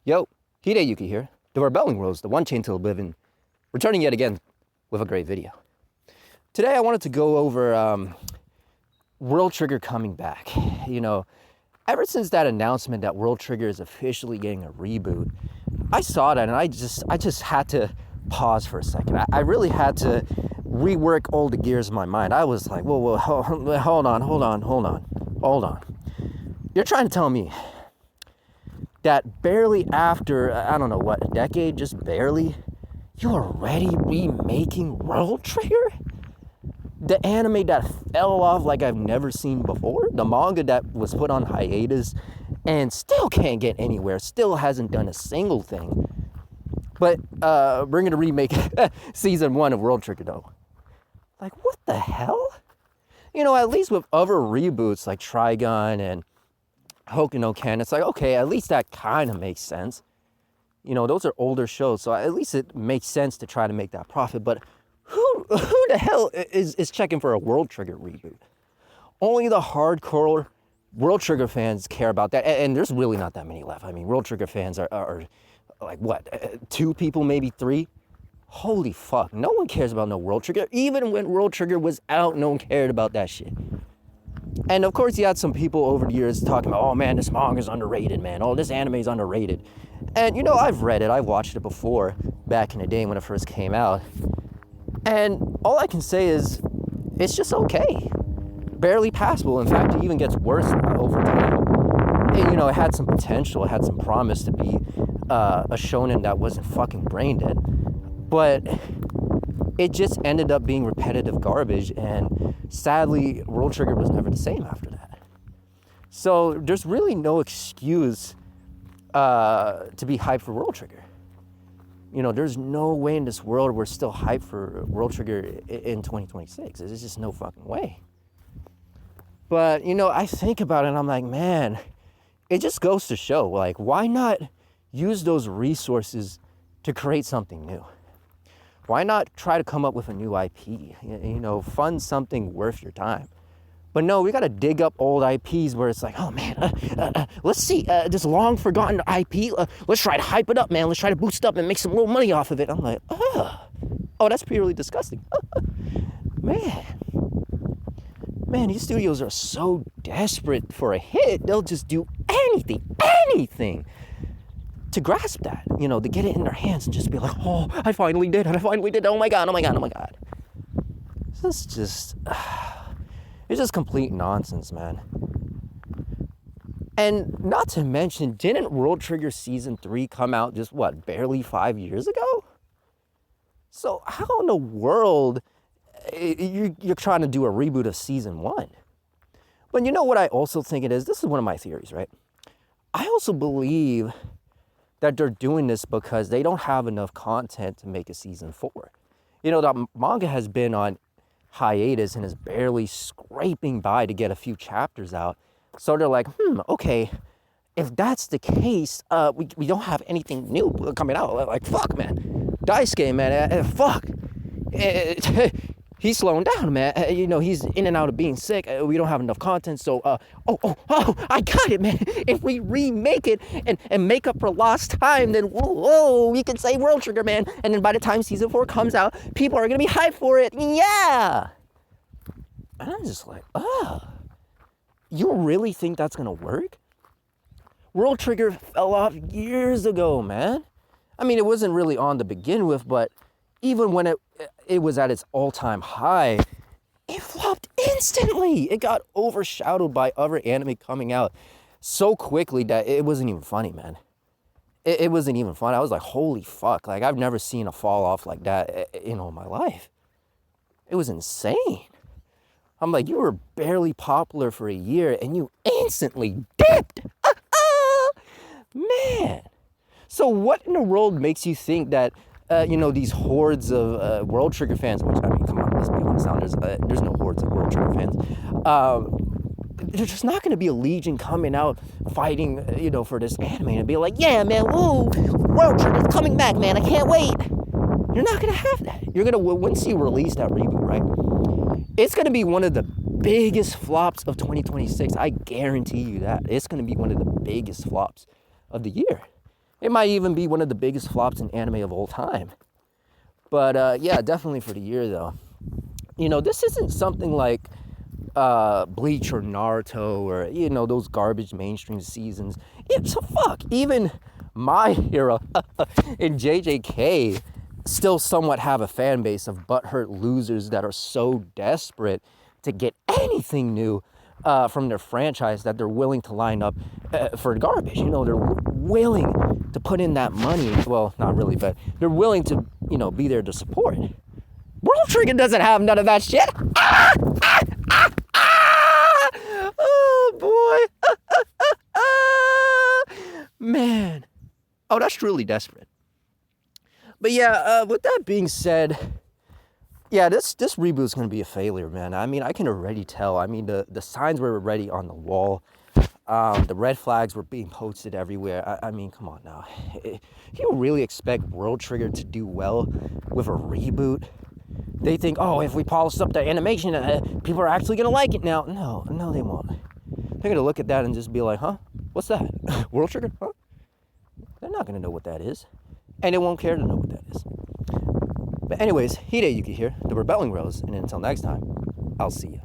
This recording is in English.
Yo, Hideyuki here, the Rebelling Worlds, the one chain to live in, returning yet again with a great video. Today I wanted to go over World Trigger coming back. You know, ever since that announcement that World Trigger is officially getting a reboot, I saw that and I just had to pause for a second. I really had to rework all the gears in my mind. I was like, whoa, hold on. You're trying to tell me that barely after, I don't know what, a decade, just barely, you're already remaking World Trigger? The anime that fell off like I've never seen before? The manga that was put on hiatus and still can't get anywhere, still hasn't done a single thing. But we're going to remake season 1 of World Trigger though. Like, what the hell? You know, at least with other reboots like Trigun and Hokuto no Ken, it's like, okay, at least that kind of makes sense. You know, those are older shows, so at least it makes sense to try to make that profit. But who the hell is checking for a World Trigger reboot? Only the hardcore World Trigger fans care about that, and there's really not that many left. I mean, World Trigger fans are like, what, 2 people, maybe 3? Holy fuck, no one cares about no World Trigger. Even when World Trigger was out, no one cared about that shit. And of course, you had some people over the years talking about, oh man, this manga's underrated, man. Oh, this anime's underrated. And you know, I've read it, I've watched it before, back in the day when it first came out. And all I can say is, it's just okay. Barely passable. In fact, it even gets worse over time. You know, it had some potential, it had some promise to be a shonen that wasn't fucking brain dead. But it just ended up being repetitive garbage, and sadly, World Trigger was never the same after that. So there's really no excuse to be hyped for World Trigger. You know, there's no way in this world we're still hyped for World Trigger in 2026. There's just no fucking way. But, you know, I think about it and I'm like, man, it just goes to show, like, why not use those resources to create something new? Why not try to come up with a new IP? You know, fund something worth your time. But no, we got to dig up old IPs where it's like, oh man, let's see this long forgotten IP. Let's try to hype it up, man. Let's try to boost it up and make some little money off of it. I'm like, oh, that's purely disgusting. Man, these studios are so desperate for a hit. They'll just do anything to grasp that, you know, to get it in their hands and just be like, oh, I finally did it. Oh my God. This is just, it's just complete nonsense, man. And not to mention, didn't World Trigger Season 3 come out just, what, barely 5 years ago? So how in the world you're trying to do a reboot of Season 1? But you know what I also think it is? This is one of my theories, right? I also believe that they're doing this because they don't have enough content to make a Season 4. You know, the manga has been on hiatus and is barely scraping by to get a few chapters out. So they're like, okay, if that's the case, we don't have anything new coming out. Like, fuck, man. Daisuke, man, fuck. He's slowing down, man. You know, he's in and out of being sick. We don't have enough content. So, I got it, man. If we remake it and make up for lost time, then, whoa, we can say World Trigger, man. And then by the time Season 4 comes out, people are going to be hyped for it. Yeah. And I'm just like, you really think that's going to work? World Trigger fell off years ago, man. I mean, it wasn't really on to begin with, but even when it was at its all-time high, it flopped instantly. It got overshadowed by other anime coming out so quickly that it wasn't even funny, man. It wasn't even fun. I was like, holy fuck. Like, I've never seen a fall off like that in all my life. It was insane. I'm like, you were barely popular for a year and you instantly dipped. Man. So what in the world makes you think that you know, these hordes of World Trigger fans, which, I mean, come on, let's be honest now, there's no hordes of World Trigger fans. There's just not going to be a legion coming out fighting, you know, for this anime and be like, yeah, man, woo, World Trigger's coming back, man, I can't wait. You're not going to have that. You're going to, once you release that reboot, right, it's going to be one of the biggest flops of 2026. I guarantee you that. It's going to be one of the biggest flops of the year. It might even be one of the biggest flops in anime of all time. But yeah, definitely for the year though. You know, this isn't something like Bleach or Naruto or, you know, those garbage mainstream seasons. So fuck, even My Hero and JJK still somewhat have a fan base of butthurt losers that are so desperate to get anything new from their franchise that they're willing to line up for garbage. You know, they're willing to put in that money. Well, not really, but they're willing to, you know, be there to support. World Trigger doesn't have none of that shit. Oh boy. Man. Oh, that's truly desperate. But yeah, with that being said, yeah, this reboot's gonna be a failure, man. I mean, I can already tell. I mean, the signs were already on the wall. The red flags were being posted everywhere. I mean, come on now. You really expect World Trigger to do well with a reboot? They think, oh, if we polish up the animation, people are actually gonna like it now. No, they won't. They're gonna look at that and just be like, huh? What's that? World Trigger? Huh? They're not gonna know what that is. And they won't care to know what that is. But anyways, Hideyuki here, the Rebelling Rose, and until next time, I'll see you.